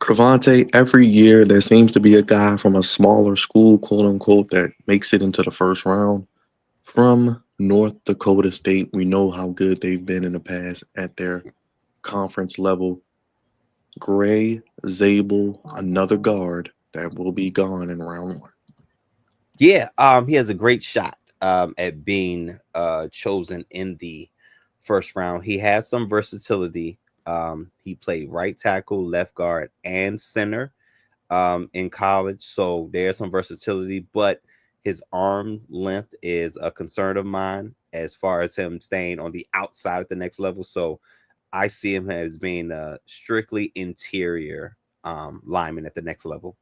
Cravante, every year there seems to be a guy from a smaller school, quote unquote, that makes it into the first round. From North Dakota State, we know how good they've been in the past at their conference level. Gray Zabel, another guard that will be gone in round one. Yeah, he has a great shot at being chosen in the first round. He has some versatility. He played right tackle, left guard, and center in college, so there's some versatility. But his arm length is a concern of mine as far as him staying on the outside at the next level. So I see him as being a strictly interior lineman at the next level.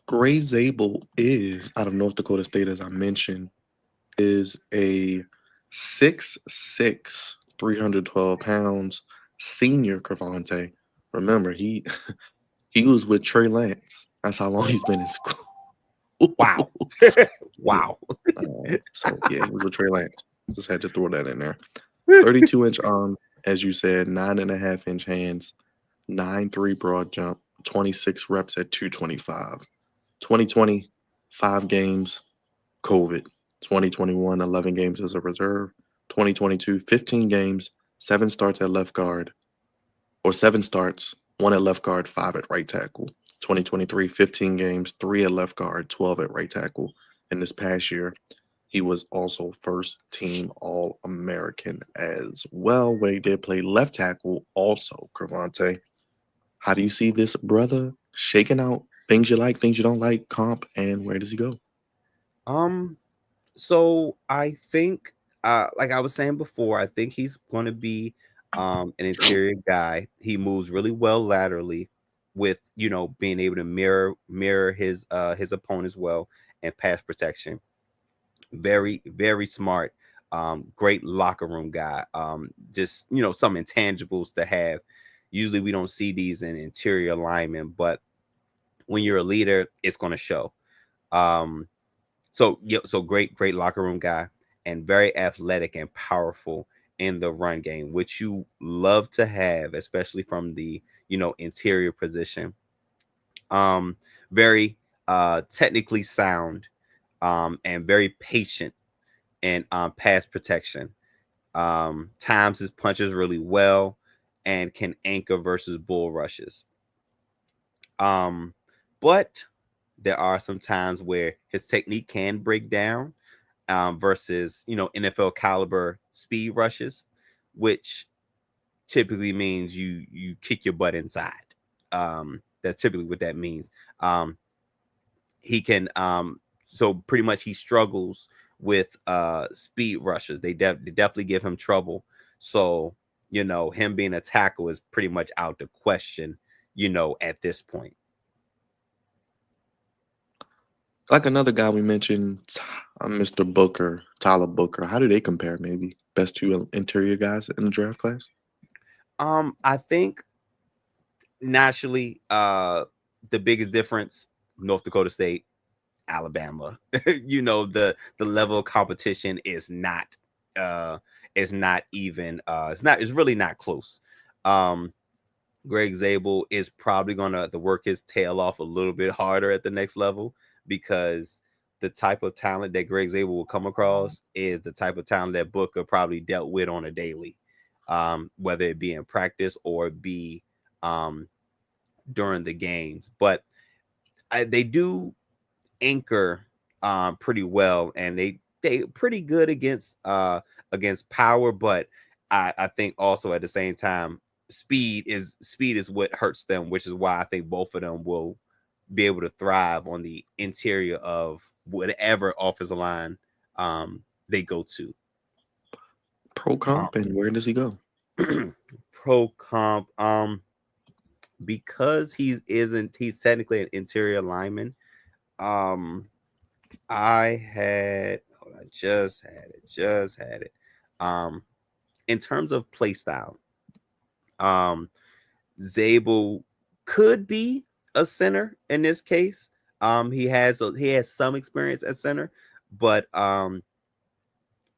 Gray Zabel is out of North Dakota State, as I mentioned, is a 6'6", 312 pounds senior Cravante. Remember, he was with Trey Lance. That's how long he's been in school. Wow. Yeah. Wow. So yeah, he was with Trey Lance. Just had to throw that in there. 32-inch arms, as you said, 9.5-inch hands, 9'3" broad jump, 26 reps at 225. 2020, 5 games, COVID. 2021, 11 games as a reserve. 2022, 15 games, 7 starts at left guard, or 7 starts, 1 at left guard, 5 at right tackle. 2023, 15 games, 3 at left guard, 12 at right tackle. And this past year, he was also first team All American as well, where he did play left tackle also, Cravante. How do you see this brother shaking out? Things you like, things you don't like, comp, and where does he go? Um, so I think, like I was saying before, I think he's going to be an interior guy. He moves really well laterally, with being able to mirror his opponents well, and pass protection. Very very smart. Great locker room guy. Just some intangibles to have. Usually we don't see these in interior linemen, but when you're a leader, it's going to show. Um, so yeah, so great locker room guy, and very athletic and powerful in the run game, which you love to have, especially from the interior position. Um, very technically sound, and very patient and pass protection. Times his punches really well, and can anchor versus bull rushes. Um, but there are some times where his technique can break down, versus NFL caliber speed rushes, which typically means you kick your butt inside. That's typically what that means. He can so pretty much he struggles with speed rushes. They definitely give him trouble. So him being a tackle is pretty much out the question. At this point. Like another guy we mentioned, Mr. Booker, Tyler Booker. How do they compare? Maybe best two interior guys in the draft class. I think naturally, the biggest difference: North Dakota State, Alabama. The level of competition uh is not even it's really not close. Um Greg Zabel is probably gonna to work his tail off a little bit harder at the next level, because the type of talent that Greg Zabel will come across is the type of talent that Booker probably dealt with on a daily, whether it be in practice or be um during the games. But they do anchor pretty well, and they pretty good against power. But I think also at the same time, speed is what hurts them, which is why I think both of them will be able to thrive on the interior of whatever offensive line they go to. Pro comp, and where does he go? Pro comp, because he's technically an interior lineman. um I just had it. Um, in terms of play style, um, Zabel could be a center in this case. He has some experience at center, but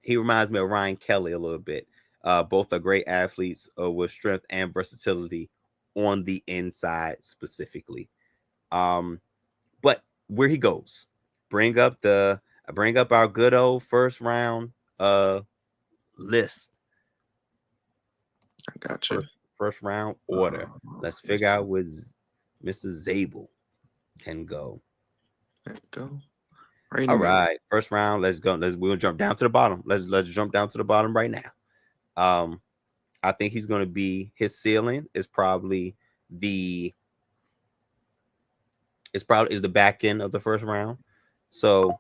he reminds me of Ryan Kelly a little bit. Both are great athletes with strength and versatility on the inside specifically. But where he goes, bring up our good old first round list. I got you. First round order. Let's figure out where Mr. Zabel can go. There you go. Right in the All middle. right, first round. Let's go. We'll jump down to the bottom. Let's jump down to the bottom right now. I think he's going to be his ceiling is probably the is the back end of the first round. So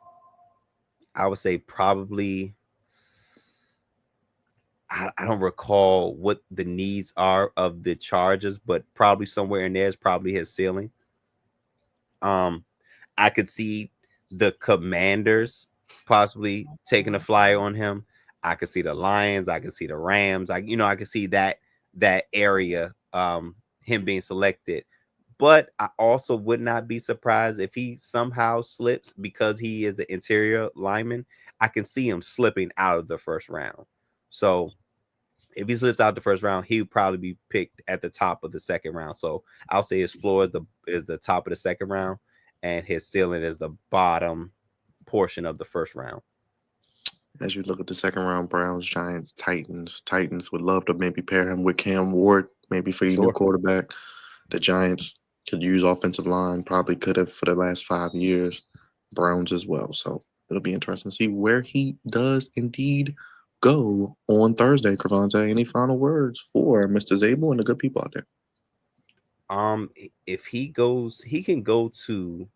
I would say probably I don't recall what the needs are of the Chargers, but probably somewhere in there is probably his ceiling. I could see the Commanders possibly taking a flyer on him. I could see the Lions. I could see the Rams. I could see that area, him being selected. But I also would not be surprised if he somehow slips because he is an interior lineman. I can see him slipping out of the first round. So if he slips out the first round, he would probably be picked at the top of the second round. So I'll say his floor is the top of the second round, and his ceiling is the bottom portion of the first round. As you look at the second round, Browns, Giants, Titans. Titans would love to maybe pair him with Cam Ward, maybe for your new Sure. quarterback. The Giants could use offensive line, probably could have for the last 5 years. Browns as well. So it'll be interesting to see where he does indeed go on Thursday, Cravante. Any final words for Mr. Zabel and the good people out there? If he goes, he can go to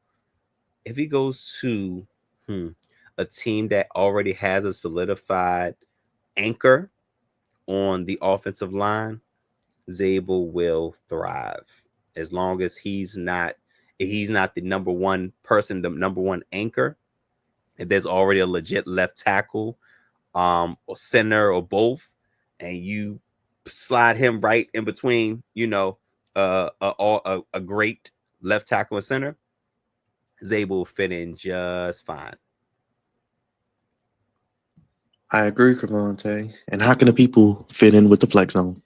if he goes to a team that already has a solidified anchor on the offensive line, Zabel will thrive as long as he's not the number one person, the number one anchor. If there's already a legit left tackle, or center, or both, and you slide him right in between, a great left tackle and center, Zabel will fit in just fine. I agree, Cravante. And how can the people fit in with the flex zone?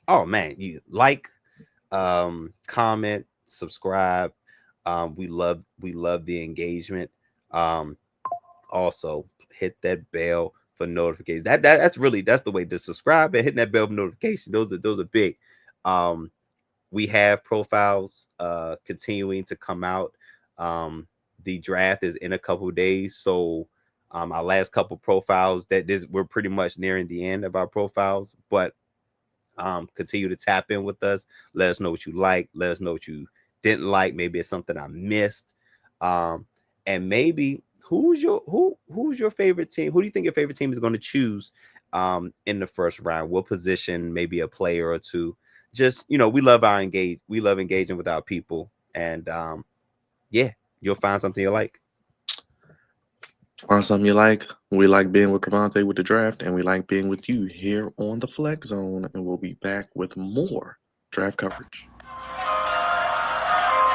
Oh man, you like, comment, subscribe. We love the engagement. Um, Also hit that bell for notifications. That's the way to subscribe and hitting that bell for notifications. Those are big. We have profiles continuing to come out. The draft is in a couple of days, so our last couple profiles we're pretty much nearing the end of our profiles, but continue to tap in with us. Let us know what you like. Let us know what you didn't like. Maybe it's something I missed. And maybe who's your favorite team? Who do you think your favorite team is going to choose in the first round? What position? Maybe a player or two. Just we love engaging with our people, and yeah, you'll find something you like. Find something you like. We like being with Cravante with the draft, and we like being with you here on the Flex Zone. And we'll be back with more draft coverage.